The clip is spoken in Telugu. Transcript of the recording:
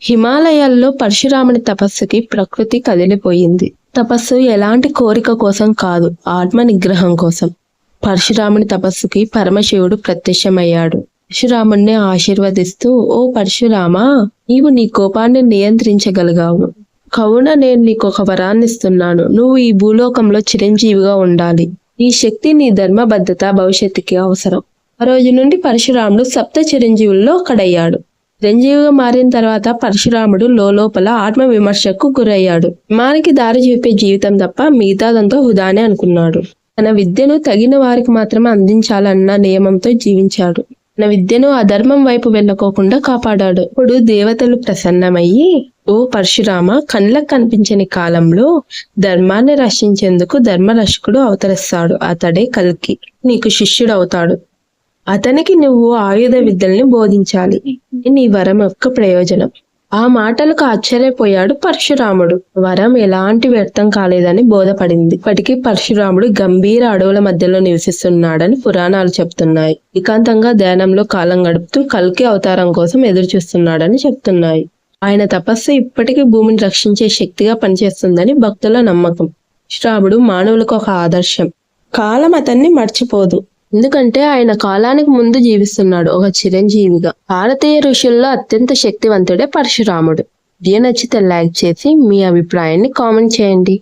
హిమాలయాల్లో పరశురాముని తపస్సుకి ప్రకృతి కదిలిపోయింది. తపస్సు ఎలాంటి కోరిక కోసం కాదు, ఆత్మ నిగ్రహం కోసం. పరశురాముని తపస్సుకి పరమశివుడు ప్రత్యక్షమయ్యాడు. పరశురాముణ్ణి ఆశీర్వదిస్తూ, ఓ పరశురామా, నీవు నీ కోపాన్ని నియంత్రించగలిగావు. కావున నేను నీకు ఒక వరాన్నిస్తున్నాను. నువ్వు ఈ భూలోకంలో చిరంజీవిగా ఉండాలి. ఈ శక్తి నీ ధర్మబద్ధత భవిష్యత్తుకి అవసరం. ఆ రోజు నుండి పరశురాముడు సప్త చిరంజీవుల్లో ఒకడయ్యాడు. చిరంజీవిగా మారిన తర్వాత పరశురాముడు లోపల ఆత్మ విమర్శకు గురయ్యాడు. హిమానికి దారి చూపే జీవితం తప్ప మిగతాదంతా హుదానే అనుకున్నాడు. తన విద్యను తగిన వారికి మాత్రమే అందించాలన్న నియమంతో జీవించాడు. తన విద్యను అధర్మం వైపు వెళ్ళకోకుండా కాపాడాడు. ఇప్పుడు దేవతలు ప్రసన్నమయ్యి, ఓ పరశురామ, కళ్ళకు కనిపించని కాలంలో ధర్మాన్ని రక్షించేందుకు ధర్మరక్షకుడు అవతరిస్తాడు. అతడే కల్కి. నీకు శిష్యుడవుతాడు. అతనికి నువ్వు ఆయుధ విద్యల్ని బోధించాలి. నీ వరం యొక్క ప్రయోజనం. ఆ మాటలకు ఆశ్చర్యపోయాడు పరశురాముడు. వరం ఎలాంటి వ్యర్థం కాలేదని బోధపడింది. ఇప్పటికీ పరశురాముడు గంభీర అడవుల మధ్యలో నివసిస్తున్నాడని పురాణాలు చెప్తున్నాయి. ఏకాంతంగా ధ్యానంలో కాలం గడుపుతూ కల్కి అవతారం కోసం ఎదురు చూస్తున్నాడని చెప్తున్నాయి. ఆయన తపస్సు ఇప్పటికీ భూమిని రక్షించే శక్తిగా పనిచేస్తుందని భక్తుల నమ్మకం. పరశురాముడు మానవులకు ఒక ఆదర్శం. కాలం అతన్ని మర్చిపోదు. ఎందుకంటే ఆయన కాలానికి ముందు జీవిస్తున్నాడు, ఒక చిరంజీవిగా. భారతీయ ఋషుల్లో అత్యంత శక్తివంతుడే పరశురాముడు. వీడియో నచ్చితే లైక్ చేసి మీ అభిప్రాయాన్ని కామెంట్ చేయండి.